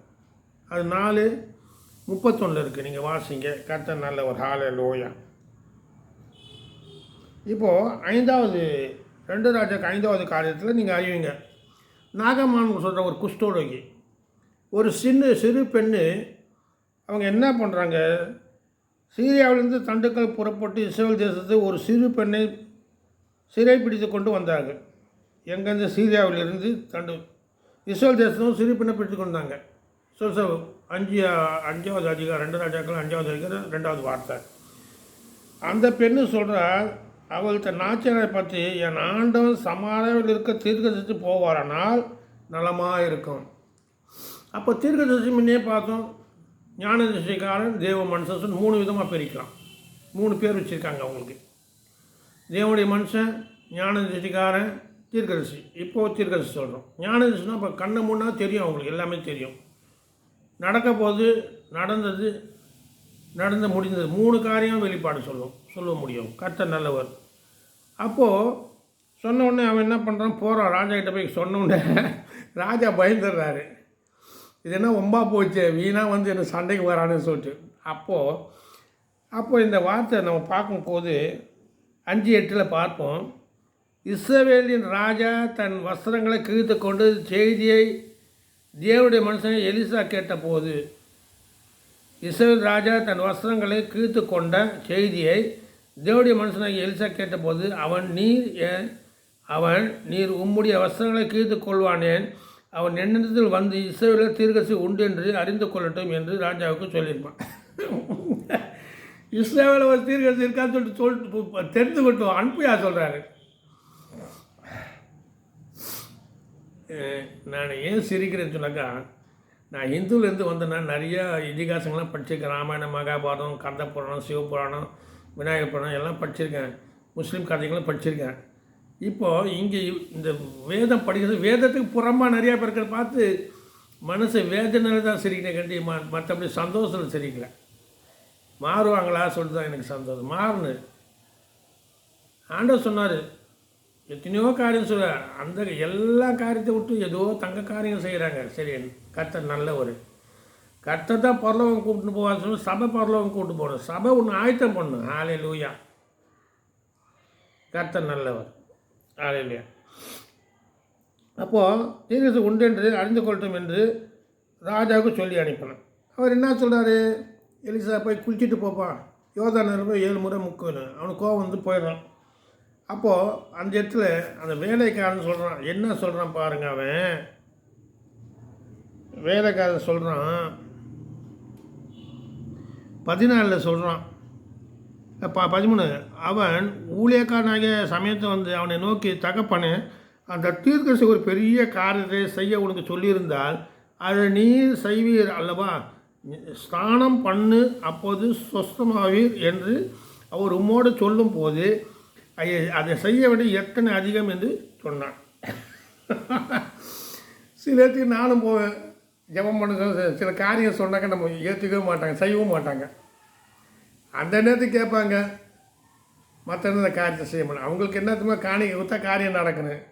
அது 4:31 இருக்குது, நீங்கள் வாசிங்க. கர்த்தர் நல்ல ஒரு ஹல்லேலூயா. இப்போது 5வது 2 ராஜாக்கு 5வது காரியத்தில் நீங்கள் அறிவிங்க. நாகமான் சொல்கிற ஒரு குஷ்டரோகி, ஒரு சிறு பெண்ணு, அவங்க என்ன பண்ணுறாங்க, சீரியாவிலிருந்து தண்டுக்கள் புறப்பட்டு இஸ்ரவேல் தேசத்தை ஒரு சிறு பெண்ணை சிறை பிடித்து கொண்டு வந்தாங்க. எங்கேருந்து? சீரியாவிலிருந்து இஸ்ரவேல் தேசத்தும் சிறு பெண்ணை பிடித்து கொண்டாங்க. 5வது அதிகாரம் 2 ராஜாக்கள் 5வது அதிகாரம் 2வது வார்த்தை. அந்த பெண்ணு சொல்கிறார், அவள்கிட்ட நாச்சியாரை பற்றி, என் ஆண்டவன் சமாதானம் இருக்க தீர்க்கதரிசி போவாரானால் நலமாக இருக்கும். அப்போ தீர்க்கதரிசி முன்னே பார்த்தோம், ஞானதிசைக்காரன், தேவ மனுஷன் 3 விதமாக பிரிக்கலாம். 3 பேர் வச்சுருக்காங்க அவங்களுக்கு. தேவனுடைய மனுஷன், ஞானதிசைக்காரன், தீர்க்கதரிசி. இப்போது தீர்க்கதரிசி சொல்கிறோம். ஞானதிசைனா இப்போ கண்ணை முன்னா தெரியும், அவங்களுக்கு எல்லாமே தெரியும். நடக்க போது, நடந்தது, நடந்து முடிந்தது 3 காரியம் வெளிப்பாடு சொல்ல முடியும். கர்த்தர் நல்லவர். அப்போது சொன்ன உடனே அவன் என்ன பண்ணுறான், போகிறான் ராஜா கிட்ட போய் சொன்ன உடனே ராஜா பயந்துடுறாரு. இது என்ன ஒம்பா போச்சு, வீணாக வந்து என்ன சண்டைக்கு வரான்னு சொல்லிட்டு. அப்போது இந்த வார்த்தை நம்ம பார்க்கும்போது 5:8 பார்ப்போம். இஸ்ரவேலின் ராஜா தன் வஸ்திரங்களை கிழித்து கொண்டு செய்தியை தேவனுடைய மனுஷனை எலிசா கேட்டபோது, இஸ்ரவேல் ராஜா தன் வஸ்திரங்களை கிழித்து கொண்ட செய்தியை தேவனுடைய மனுஷனாக எலிசா கேட்டபோது, அவன் நீர் உம்முடைய வஸ்திரங்களை கிழித்து கொள்வானேன், அவன் என்னிடத்தில் வந்து இஸ்ரவேலில் தீர்க்கதரிசி உண்டு என்று அறிந்து கொள்ளட்டும் என்று ராஜாவுக்கு சொல்லியிருப்பான். இஸ்ரவேலில் ஒரு தீர்க்கதரிசி இருக்கான்னு சொல்லிட்டு தெரிந்துக்கிட்டோம், அனுப்பியா சொல்கிறாரு. நான் ஏன் சிரிக்கிறேன்னு சொன்னாக்கா, நான் இந்துலேருந்து வந்தேன்னா நிறையா இதிகாசங்கள்லாம் படிச்சிருக்கேன். ராமாயணம், மகாபாரதம், கந்த புராணம், சிவபுராணம், விநாயகர் புராணம் எல்லாம் படிச்சிருக்கேன். முஸ்லீம் கதைகளும் படிச்சிருக்கேன். இப்போது இங்கே இந்த வேதம் படிக்கிறது, வேதத்துக்கு புறமாக நிறையா பேருக்கிற பார்த்து மனசு வேதனையில் தான் சிரிக்கிறேன் கண்டி, மற்றபடி சந்தோஷத்தில் சிரிக்கலை. மாறுவாங்களா சொல்லிட்டு தான் எனக்கு சந்தோஷம். மாறுனு ஆண்டவர் சொன்னார், எத்தனையோ காரியம் சொல்ல, அந்த எல்லா காரியத்தை விட்டு ஏதோ தங்க காரியம் செய்கிறாங்க. சரி, கர்த்தர் நல்லவர். கர்த்தர் தான் பரலோகம் கூப்பிட்டு போவான்னு சொல்லி சபை பரலோகம் கூப்பிட்டு போகணும். சபை ஒன்று ஆயத்தம் பண்ணணும். ஹல்லேலூயா. கர்த்தர் நல்லவர். ஹல்லேலூயா. அப்போது தீர்க்கதரிசி உண்டு என்று அறிந்து கொள்ளட்டும் என்று ராஜாவுக்கு சொல்லி அனுப்பினான். அவர் என்ன சொல்கிறாரு, எலிசா போய் குளிச்சுட்டு போப்பான், யோர்தானில் போய் 7 முறை முக்கணும். அவனுக்கு கோவம் வந்து போயிடுறான். அப்போது அந்த இடத்துல அந்த வேலைக்காரன் சொல்கிறான், என்ன சொல்கிறான் பாருங்க. அவன் வேலைக்காரன் சொல்கிறான், 14 சொல்கிறான், 13. அவன் ஊழியக்காரனாகிய சமயத்தை வந்து அவனை நோக்கி, தகப்பனே, அந்த தீர்க்கதரிசி ஒரு பெரிய காரியத்தை செய்ய உனக்கு சொல்லியிருந்தால் அதை நீ செய்வீர் அல்லவா? ஸ்நானம் பண்ணு, அப்போது சொஸ்தமாவீர் என்று அவர் உம்மோடு சொல்லும் போது அதை செய்ய வேண்டிய எத்தனை அதிகம் என்று சொன்னான். சிலருக்கு நானும் போவேன், ஜெபம் பண்ண சில காரியம் சொன்னாக்க நம்ம ஏற்றுக்கவே மாட்டாங்க, செய்யவும் மாட்டாங்க. அந்த நேரத்துக்கு கேட்பாங்க, மற்ற நேரத்தில் காரியத்தை செய்ய மாட்டாங்க. அவங்களுக்கு என்னத்துமா காணிக்கை கொடுத்தா காரியம் நடக்கணும்.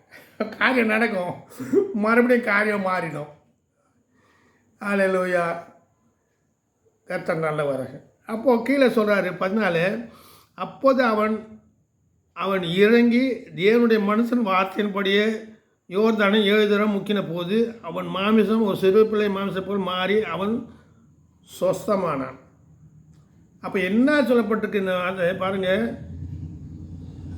காரியம் நடக்கும், மறுபடியும் காரியம் மாறிடும். ஹல்லேலூயா. கர்த்தர் நல்லவர். அப்போது கீழே சொல்கிறாரு 14. அப்போது அவன் இறங்கி தேவனுடைய மனுஷன் வார்த்தையின்படியே யோர்தானை 7 தடவை முக்கின போது அவன் மாமிசம் ஒரு சிறு பிள்ளை மாமிசம் போல் மாறி அவன் சொஸ்தமானான். அப்போ என்ன சொல்லப்பட்டிருக்கு அதை பாருங்கள்.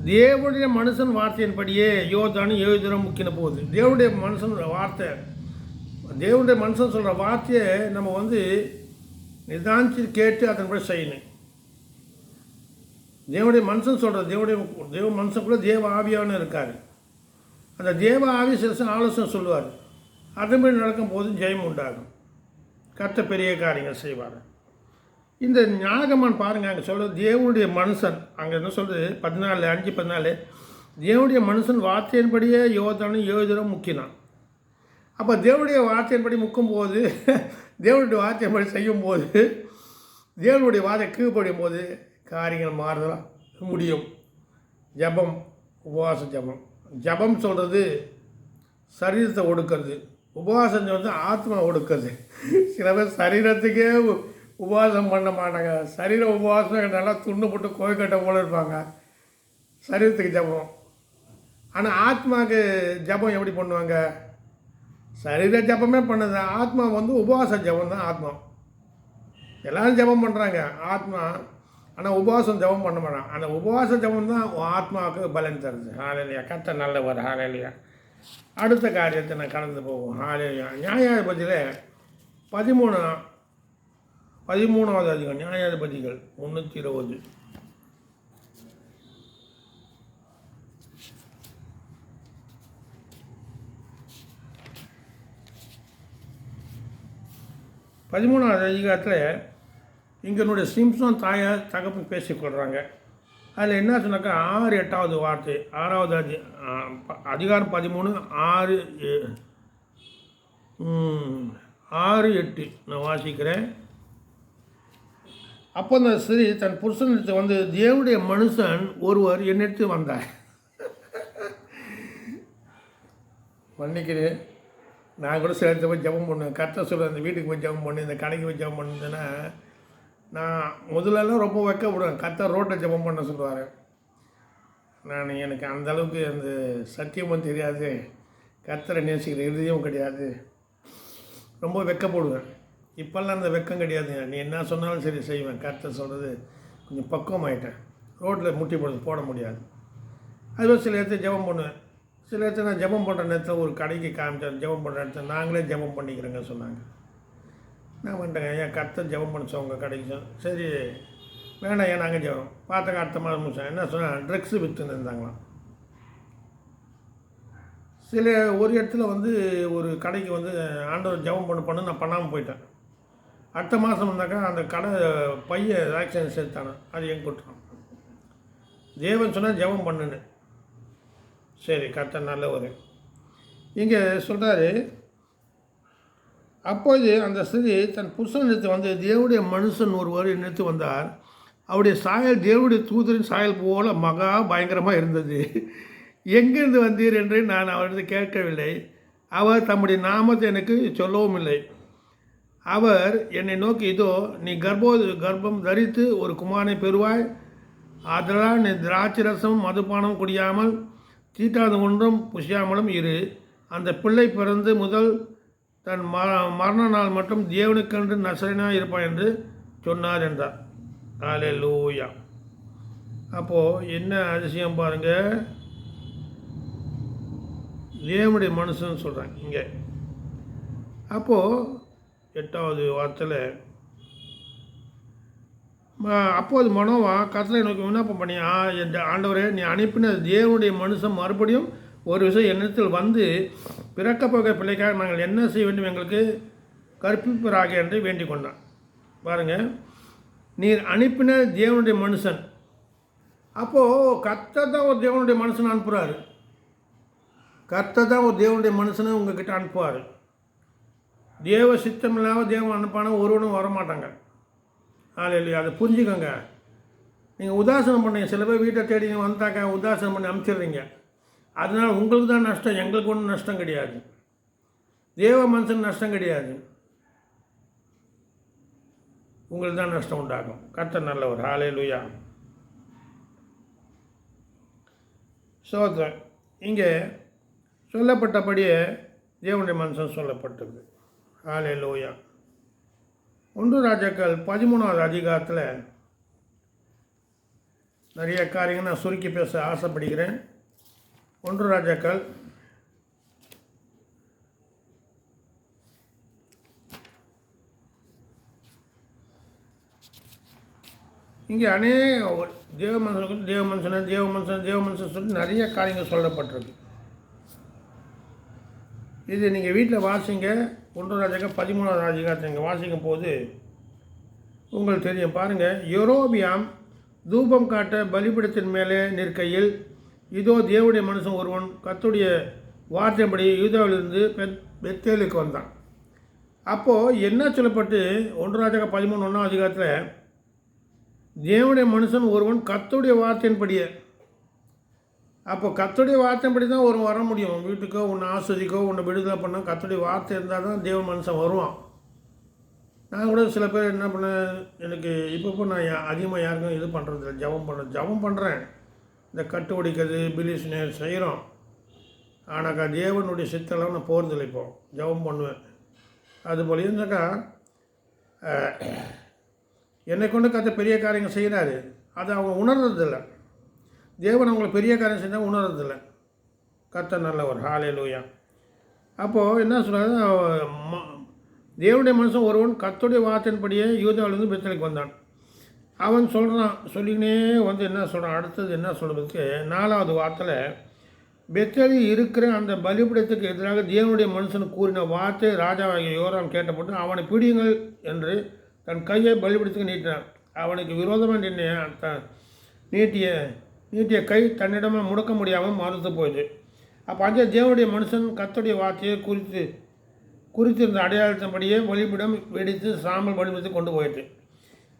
தேவனுடைய மனுஷன் வார்த்தையின்படியே யோர்தானை 7 தடவை முக்கின போது, தேவனுடைய மனுஷன் வார்த்தை, தேவனுடைய மனுஷன் சொல்கிற வார்த்தையை நம்ம வந்து நிதானித்து கேட்டு அதன்படி செய்யணும். தேவனுடைய மனுஷன் சொல்கிற தேவ மனுஷனுக்குள்ளே தேவ ஆவியானு இருக்கார். அந்த தேவ ஆவி சில ஆலோசனை சொல்லுவார். அதன்படி நடக்கும் போது ஜெயம் உண்டாகும். கர்த்தர் பெரிய காரியங்கள் செய்வார். இந்த ஞானகமான் பாருங்கள், அங்கே சொல்கிறது தேவனுடைய மனுஷன். அங்கே என்ன சொல்கிறது 5:14 தேவனுடைய மனுஷன் வார்த்தையின்படியே யோர்தானை 7 தடவை முக்கினான். அப்போ தேவனுடைய வார்த்தையின்படி முக்கும்போது, தேவனுடைய வார்த்தையின்படி செய்யும்போது, தேவனுடைய வார்த்தை கீழ்ப்படியும் போது காரியங்கள் மாறுதலாம் முடியும். ஜபம், உபவாச ஜபம். ஜபம் சொல்கிறது சரீரத்தை ஒடுக்கிறது, உபவாசம் வந்து ஆத்மா ஒடுக்கிறது. சில பேர் சரீரத்துக்கே உபவாசம் பண்ண மாட்டாங்க. சரீர உபவாசம் நல்லா துண்டு போட்டு கோய்கட்டை போல இருப்பாங்க. சரீரத்துக்கு ஜபம். ஆனால் ஆத்மாவுக்கு ஜபம் எப்படி பண்ணுவாங்க? சரீர ஜபமே பண்ணுது, ஆத்மா வந்து உபவாச ஜபம் தான் ஆத்மா. எல்லோரும் ஜபம் பண்ணுறாங்க ஆத்மா, ஆனால் உபவாசம் ஜபம் பண்ண மாட்டாங்க. அந்த உபவாச ஜபம் தான் ஆத்மாவுக்கு பலன் தருது. ஹல்லேலூயா. கர்த்தர் நல்லவர். ஹல்லேலூயா. அடுத்த காரியத்தை நான் கடந்து போவோம். ஹல்லேலூயா. நியாயாதிபதியில் 13வது அதிகம். நியாயாதிபதிகள் 320 13வது அதிகாரத்தில் இங்கனுடைய சிம்சோன் தாயார் தகப்பன் பேசிக்கொள்கிறாங்க. அதில் என்ன சொன்னாக்கா 6-8வது வார்த்தை, 6வது அதிகாரம் 13 6-8 நான் வாசிக்கிறேன். அப்போ அந்த ஸ்திரீ தன் புருஷனிடத்து வந்து, தேவனுடைய மனுஷன் ஒருவர் என்னிடத்து வந்தார். மன்னிக்கிறேன், நான் கூட சில இடத்துல போய் ஜபம் பண்ணுவேன். கரெக்டாக சொல்லுவேன், இந்த வீட்டுக்கு போய் ஜபம் பண்ணு, இந்த கடைக்கு போய் ஜபம் பண்ணுதுன்னா நான் முதலெல்லாம் ரொம்ப வைக்கப்படுவேன். கரெக்டாக ரோட்டில் ஜபம் பண்ண சொல்லுவார். எனக்கு அந்தளவுக்கு அந்த சத்தியமும் தெரியாது, கர்த்தரை நேசிக்கிற இறுதியும் கிடையாது, ரொம்ப வெக்கப்படுவேன். இப்போல்லாம் அந்த வெக்கம் கிடையாதுங்க. நீ என்ன சொன்னாலும் சரி செய்வேன். கர்த்தர் சொல்கிறது கொஞ்சம் பக்குவம் ஆகிட்டேன். ரோட்டில் முட்டி போட முடியாது. அதுவே சில இடத்துல ஜபம் பண்ணுவேன். சில இடத்துல நான் ஜபம் பண்ணுற நேரத்தில் ஒரு கடைக்கு காமிச்சேன், ஜபம் பண்ணுற இடத்துல நாங்களே ஜபம் பண்ணிக்கிறேங்க சொன்னாங்க. நான் வந்துட்டேங்க, ஏன் கர்த்தர் ஜபம் பண்ணிச்சோம் உங்கள் கடைக்கு. சரி வேணாம், ஏன் நாங்கள் ஜபம் பார்த்தாங்க. அடுத்த மாதம் முடிச்சோம். என்ன சொன்னால் ட்ரக்ஸு விற்றுன்னு இருந்தாங்களாம். சில ஒரு இடத்துல வந்து ஒரு கடைக்கு வந்து ஆண்டவர் ஜபம் பண்ண நான் பண்ணாமல் போயிட்டேன். அடுத்த மாதம் வந்தாக்கா அந்த கடை பைய ஆக்சிடென்ட் சேர்த்தானே, அது என் குற்றம். தேவன் சொன்னால் ஜபம் பண்ணுன்னு. சரி, கர்த்தர் நல்லவர். இங்கே சொல்கிறாரு, அப்போது அந்த ஸ்திரீ தன் புருஷனிடத்து வந்து, தேவனுடைய மனுஷன் ஒருவர் என்னிடத்து வந்தார், அவருடைய சாயல் தேவனுடைய தூதரின் சாயல் போல மகா பயங்கரமாக இருந்தது. எங்கிருந்து வந்தீர் என்று நான் அவரிடத்து கேட்கவில்லை. அவர் தம்முடைய நாமத்தை எனக்கு சொல்லவும் இல்லை. அவர் என்னை நோக்கி, இதோ நீ கர்ப்பம் தரித்து ஒரு குமாரனை பெறுவாய், அதனால் நீ திராட்சை ரசம் மதுபானம் குடியாமல் தீட்டாத ஒன்றும் புசியாமலும் இரு. அந்த பிள்ளை பிறந்து முதல் தன் மரண நாள் மட்டும் தேவனுக்கென்று நசரனாக இருப்பான் என்று சொன்னார் என்றார். அல்லேலூயா. அப்போது என்ன அதிசயம் பாருங்கள், தேவனுடைய மனுஷன் சொல்கிறேன் இங்கே. அப்போது 8வது வார்த்தையில், அப்போது மனோவா கர்த்தரை நோக்கி விண்ணப்பம் பண்ணி, என்ற ஆண்டவரே, நீ அனுப்பின தேவனுடைய மனுஷன் மறுபடியும் ஒரு விஷயம் என்னிடத்தில் வந்து, பிறக்கப் போகிற பிள்ளைக்காக நாங்கள் என்ன செய்ய வேண்டும் எங்களுக்கு கற்பிப்பராக என்று வேண்டிக் கொண்டான். பாருங்கள், நீர் அனுப்பின தேவனுடைய மனுஷன். அப்போது கர்த்தர் தான் ஒரு தேவனுடைய மனுஷன் அனுப்புகிறாரு. கர்த்தர் தான் ஒரு தேவனுடைய மனுஷனை உங்ககிட்ட அனுப்புவார். தேவ சித்தம் இல்லாமல் தேவன் அனுப்பான ஒருவனும் வரமாட்டாங்க. இல்லையா, அதை புரிஞ்சுக்கோங்க. நீங்கள் உதாசனம் பண்ணீங்க, சில பேர் வீட்டை தேடி வந்தாக்க உதாசனம் பண்ணி அனுப்பிச்சிடுறீங்க. அதனால் உங்களுக்கு தான் நஷ்டம், எங்களுக்கு ஒன்றும் நஷ்டம் கிடையாது. தேவ மனுஷன் நஷ்டம் கிடையாது, உங்களுக்கு தான் நஷ்டம் உண்டாகும். கர்த்தர் நல்லவர். ஹல்லேலூயா. சோதரன், இங்கே சொல்லப்பட்டபடியே தேவனுடைய மனுஷன் சொல்லப்பட்டது. ஹல்லேலூயா. 1 ராஜாக்கள் 13வது அதிகாரத்தில் நிறைய காரியங்கள் நான் சுருக்கி பேச ஆசைப்படுகிறேன். 1 ராஜாக்கள் இங்கே அநேக தேவ மனுஷன் சொல்லி நிறைய காரியங்கள் சொல்லப்பட்டிருக்கு. இது நீங்கள் வீட்டில் வாசிங்க. 1 ராஜாக்கள் 13வது அதிகாரத்தை நீங்கள் வாசிக்கும் போது உங்களுக்கு தெரியும். பாருங்கள், யெரொபெயாம் தூபம் காட்ட பலிபீடத்தின் மேலே நிற்கையில், இதோ தேவனுடைய மனுஷன் ஒருவன் கர்த்தருடைய வார்த்தைப்படி யூதாவிலிருந்து பெத்தேலுக்கு வந்தான். அப்போது என்ன சொல்லப்பட்டு 1 ராஜாக்கள் 13 அதிகாரத்தில், தேவனுடைய மனுஷன் ஒருவன் கர்த்தருடைய வார்த்தையின்படியே. அப்போ கர்த்தருடைய வார்த்தைப்படி தான் ஒரு வர முடியும். வீட்டுக்கோ உன்னை ஆஸ்வதிக்கோ உன்னை விடுதலை பண்ண கர்த்தருடைய வார்த்தை இருந்தால் தான் தேவ மனுஷன் வருவான். நான் கூட சில பேர் என்ன பண்ணேன், எனக்கு இப்போ நான் அதிகமாக யாருக்கும் இது பண்ணுறதில்ல, ஜபம் பண்ணுறேன். இந்த கட்டு ஒடிக்கிறது பிலிஸ்னு செய்கிறோம். ஆனாக்கா தேவனுடைய சித்தெல்லாம் நான் போகிறதில்லை. இப்போ ஜபம் பண்ணுவேன். அதுபோல் இருந்தாக்கா என்னை கொண்டு கர்த்தர் பெரிய காரியங்கள் செய்கிறாரு, அதை அவங்க உணர்றதில்லை. தேவன் அவங்களை பெரிய காரியம் செஞ்சால் உணர்றதில்லை. கர்த்தர் நல்லவர். ஹல்லேலூயா. அப்போது என்ன சொல்கிறாரு, தேவனுடைய மனுஷன் ஒருவன் கர்த்தருடைய வார்த்தையின்படியே யூதாவிலிருந்து பெத்தேலுக்கு வந்தான். அவன் சொல்லினே வந்து என்ன சொல்கிறான், அடுத்தது என்ன சொல்கிறதுக்கு 4வது வார்த்தையில், பெத்தேலில் இருக்கிற அந்த பலிபீடத்துக்கு எதிராக தேவனுடைய மனுஷன் கூறின வார்த்தை ராஜாவாகிய யோராம் கேட்டப்பட்டு அவனை பிடியுங்கள் என்று தன் கையை பலிபீடத்துக்கு நீட்டினான். அவனுக்கு விரோதமாக நீட்டிய கை தன்னிடமாக முடக்க முடியாமல் மறுத்து போயிடுது. அப்போ அந்த தேவனுடைய மனுஷன் கர்த்தருடைய வார்த்தையை குறித்திருந்த அடையாளத்தின்படியே பலிபீடம் வெடித்து சாம்பல் பலிபீடத்தை கொண்டு போயிடுது.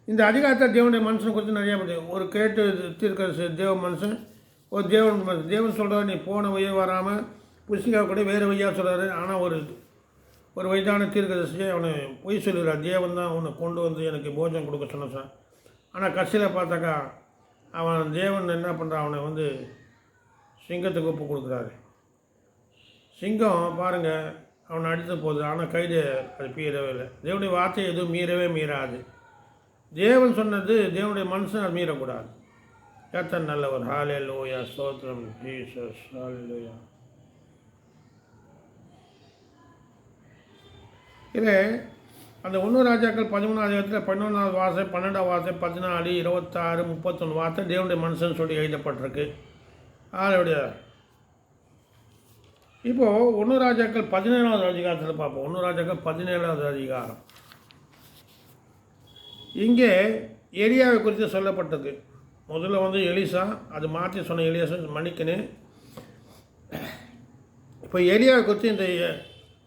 இந்த அதிகாரத்தை தேவனுடைய மனுஷனை குறித்து நிறையா ஒரு கேட்டு தீர்க்க தேவ மனுஷன் ஒரு தேவன் சொல்கிறார், நீ போன வழியே வராமல் புஸ்திகா கூட வேறு வழியாக சொல்கிறாரு. ஆனால் ஒரு வயதான தீர்க்கதரிசியை அவனை பொய் சொல்லுகிறார். தேவன் தான் அவனை கொண்டு வந்து எனக்கு போஜனம் கொடுக்க சொன்ன சார். ஆனால் கடைசியில் பார்த்தாக்கா அவன் தேவன் என்ன பண்ணுறான், அவனை வந்து சிங்கத்துக்கு ஒப்பு கொடுக்குறாரு. சிங்கம் பாருங்கள் அவனை அடித்த போகுது. ஆனால் கைது அது மீறவே இல்லை. தேவனுடைய வார்த்தை எதுவும் மீறாது. தேவன் சொன்னது தேவனுடைய மனுஷன் அது மீறக்கூடாது. கர்த்தர் நல்லவர். ஹல்லேலூயா, ஸ்தோத்திரம் ஜீசஸ், ஹல்லேலூயா. இது அந்த 1 ராஜாக்கள் 13ஆம் அதிகாரத்தில் 11ஆவது வார்த்தை, 12ஆவது வார்த்தை, 14, 26, 31 வார்த்தை தேவனுடைய மனுஷன் சொல்லி எழுதப்பட்டிருக்கு. அதோடைய இப்போது 1 ராஜாக்கள் 17ஆவது அதிகாரத்தில் பார்ப்போம். 1 ராஜாக்கள் 17ஆவது அதிகாரம். இங்கே எலியாவை குறித்து சொல்லப்பட்டது. முதல்ல வந்து எலிசா, அது மாற்றி சொன்ன எலியாசா மன்னிக்கணும். இப்போ எலியாவை குறித்து இந்த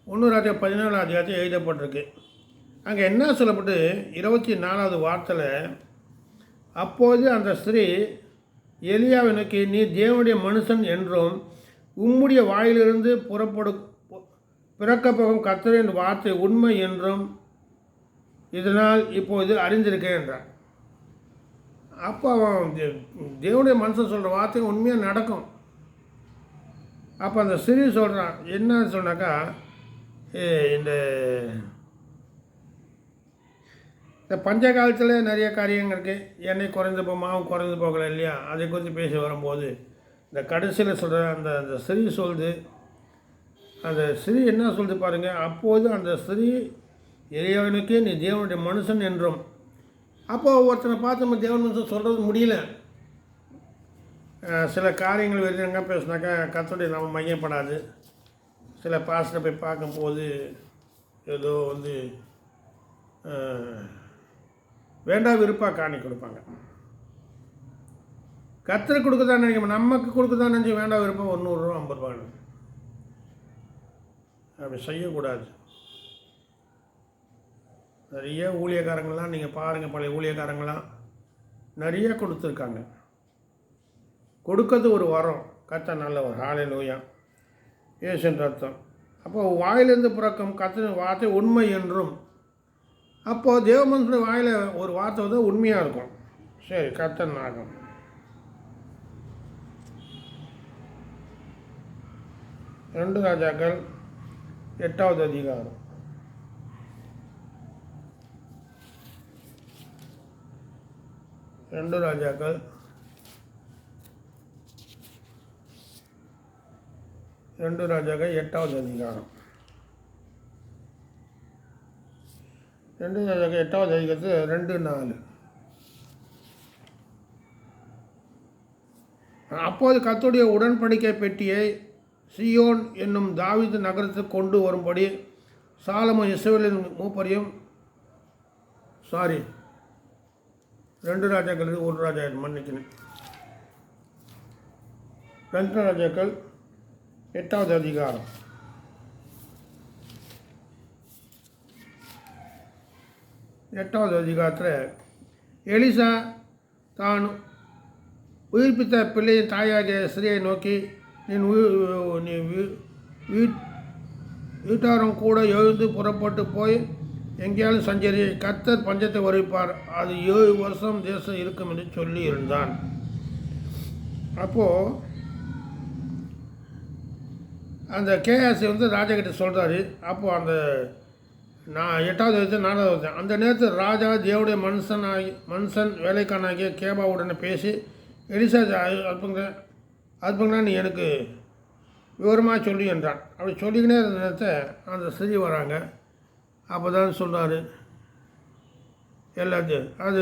1 ராஜா 17ஆவது அதிகாரத்தில் எழுதப்பட்டிருக்கு. அங்கே என்ன சொல்லப்பட்டு 24வது வார்த்தையில், அப்போது அந்த ஸ்திரீ எலியாவை நோக்கி, நீ தேவனுடைய மனுஷன் என்றும் உம்முடைய வாயிலிருந்து பிறக்கப்போகும் கர்த்தரின் வார்த்தை உண்மை என்றும் இதனால் இப்போது அறிந்திருக்கேன் என்றார். அப்போ அவன் தேவனுடைய மனுஷன் சொல்கிற வார்த்தை உண்மையாக நடக்கும். அப்போ அந்த ஸ்திரீ சொல்கிறான், என்ன சொன்னாக்கா, இந்த பஞ்ச காலத்தில் நிறைய காரியங்கள் இருக்குது. எண்ணெய் குறைந்து மாவு குறைந்து போகலை இல்லையா? அதை குறித்து பேசி வரும்போது இந்த கடைசியில் சொல்கிற அந்த ஸ்திரீ சொல்லுது. அந்த ஸ்திரீ என்ன சொல்லுது பாருங்கள், அப்போது அந்த ஸ்திரீ எலியாவினுக்கே நீ தேவனுடைய மனுஷன் என்றும். அப்போது ஒருத்தனை பார்த்து நம்ம தேவன் மனுஷன் சொல்கிறது முடியல. சில காரியங்கள் வெளியங்க பேசினாக்கா கர்த்தருடைய நம்ம மையப்படாது. சில பாஸ்டரை போய் பார்க்கும்போது ஏதோ வந்து வேண்டாம் விருப்பாக காணி கொடுப்பாங்க. கர்த்தருக்கு கொடுக்குதான் நினைக்க, நமக்கு கொடுக்குதான் நினச்சி வேண்டாம் விருப்பம் 100 ரூபா 50 ரூபா. அப்படி செய்யக்கூடாது. நிறைய ஊழியக்காரங்கள்லாம் நீங்கள் பாருங்கள், பழைய ஊழியக்காரங்களாம் நிறைய கொடுத்துருக்காங்க. கொடுக்கறது ஒரு வரம். கர்த்தர் நல்லவர். ஹல்லேலூயா, இயேசுவின் அர்த்தம். அப்போது வாயிலிருந்து பிறக்கும் கர்த்தரின் வார்த்தை உண்மை என்றும். அப்போது தேவ மனுஷனுடைய வாயில் ஒரு வார்த்தை வந்து உண்மையாக இருக்கும். சரி, கர்த்தர் ஆகும். ரெண்டு ராஜாக்கள் 8வது அதிகாரம். ரெண்டு ராஜாக்கள் 8வது அதிகாரம். 2 ராஜாக்கள் 8வது அதிகாரத்தில் 2:4. அப்போது கர்த்தருடைய உடன்படிக்கை பெட்டியை சீயோன் என்னும் தாவீது நகரத்துக்கு கொண்டு வரும்படி சாலமோன் இஸ்ரவேலின் மூப்பரையும் 2 ராஜாக்கள் 1 ராஜா மன்னிக்கணும். 2 ராஜாக்கள் 8வது அதிகாரம். 8வது அதிகாரத்தில் எலிசா தான் உயிர்ப்பித்த பிள்ளையின் தாயாகிய ஸ்திரியை நோக்கி, நீ வீட்டாரும் கூட எழுந்து புறப்பட்டு போய் எங்கேயாலும் சஞ்சரி, கர்த்தர் பஞ்சத்தை வருவிப்பார், அது 7 வருஷம் தேசம் இருக்கும் என்று சொல்லி இருந்தான். அப்போது அந்த கேஆசி வந்து ராஜா கிட்ட சொல்கிறாரு. அப்போது அந்த 8வது வயசு 4வது வயசு அந்த நேரத்தில் ராஜா தேவனுடைய மனுஷன் வேலைக்கானாகிய கேபாவுடனே பேசி, எலிசா அற்புதங்களா நீ எனக்கு விவரமாக சொல்லி என்றான். அப்படி சொல்லிக்கினே இருந்த நேரத்தை அந்த ஸ்திரீ வராங்க. அப்போ தான் சொன்னார் எல்லாத்தையும். அது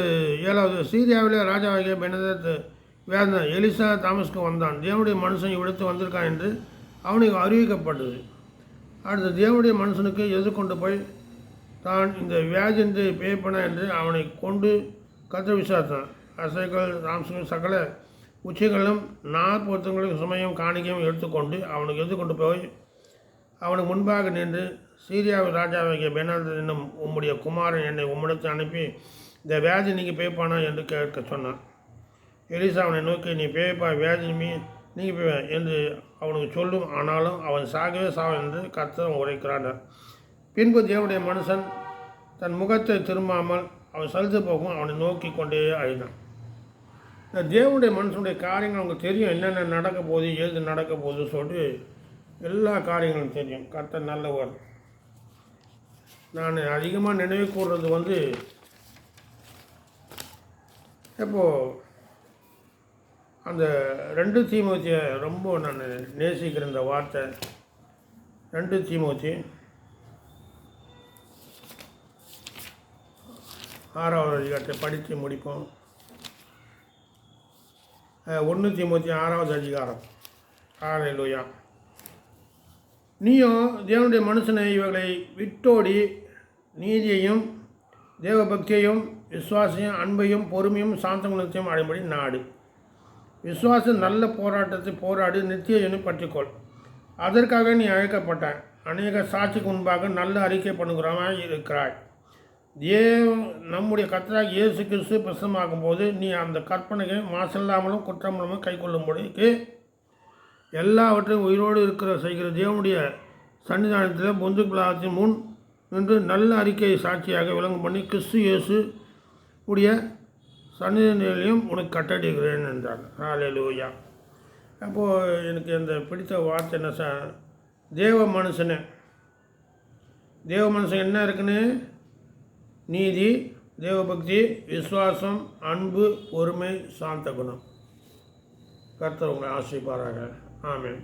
7வது சீரியாவிலே ராஜாவாகிய பெனதத் வேதனை. எலிசா தாமஸ்க்கு வந்தான். தேவனுடைய மனுஷன் இவ்விடத்து வந்திருக்கான் என்று அவனுக்கு அறிவிக்கப்பட்டது. அடுத்து தேவனுடைய மனுஷனுக்கு எதிர்கொண்டு போய் தான் இந்த வியாதின்று பேய்ப்பன என்று அவனை கொண்டு கர்த்தர் விசாரித்தான். அசைகள் தாம்சங்கள் சகல உச்சிகளும் 40 சுமையும் காணிக்கையும் எடுத்துக்கொண்டு அவனுக்கு எதிர்கொண்டு போய் அவனுக்கு முன்பாக நின்று, சீரியாவின் ராஜாவாகிய பெனாதத் என்னும் உம்முடைய குமாரன் என்னை உம்மிடத்தை அனுப்பி இந்த வியாதி நீங்கள் பேய்ப்பானா என்று கேட்க சொன்னான். எலிசா அவனை நோக்கி, நீ பேய்ப்பா, வியாதி நீங்கள் பேய்வ என்று அவனுக்கு சொல்லும், ஆனாலும் அவன் சாகவே சாவன் என்று கர்த்தர் உரைக்கிறான். பின்பு தேவனுடைய மனுஷன் தன் முகத்தை திரும்பாமல் அவன் சலித்து போகும் அவனை நோக்கி கொண்டே அழினான். இந்த தேவனுடைய மனுஷனுடைய காரியங்கள் அவங்களுக்கு தெரியும், என்னென்ன நடக்க போகுது, ஏது நடக்க போகுதுன்னு சொல்லிட்டு எல்லா காரியங்களும் தெரியும். கர்த்தர் நல்லவர். நான் அதிகமாக நினைவு கூறுறது இப்போது அந்த 2 தீமோத்தியை ரொம்ப நான் நேசிக்கிற இந்த வார்த்தை. 2 தீமோத்தி 6வது அதிகாரத்தை படித்து முடிப்போம். 1 தீமோத்தி 6வது அதிகாரம். ஹல்லேலூயா. நீயும் தேவனுடைய மனுஷனை இவர்களை விட்டோடி நீதியையும் தேவபக்தியையும் விசுவாசையும் அன்பையும் பொறுமையும் சாந்தகுணத்தையும் அடைபடி நாடு. விசுவாசம் நல்ல போராட்டத்தை போராடி நித்திய பற்றிக்கொள். அதற்காக நீ அழைக்கப்பட்டாய். அநேக சாட்சிக்கு முன்பாக நல்ல அறிக்கை பண்ணுகிறவனாய் இருக்கிறாய். நம்முடைய கர்த்தராகிய இயேசு கிறிஸ்து பிரசன்னமாகும் போது நீ அந்த கற்பனையை மாசில்லாமலும் குற்றமில்லாமலும் கை கொள்ளும்படிக்கு எல்லாவற்றையும் உயிரோடு செய்கிற தேவனுடைய சன்னிதானத்தில் பொந்து பிளாத்தின் முன் நின்று நல்ல அறிக்கையை சாட்சியாக விளங்கும் பண்ணி கிறிஸ்து இயேசு உடைய சன்னிதானத்திலையும் உனக்கு கட்டளையிடுகிறேன் என்றார். ஹல்லேலூயா. அப்போது எனக்கு இந்த பிடித்த வார்த்தை என்ன, தேவ மனுஷன் என்ன இருக்குன்னு, நீதி, தேவபக்தி, விசுவாசம், அன்பு, பொறுமை, சாந்த குணம். கர்த்தர் உங்களை ஆசீர்வதிப்பாராக. ஆமென்.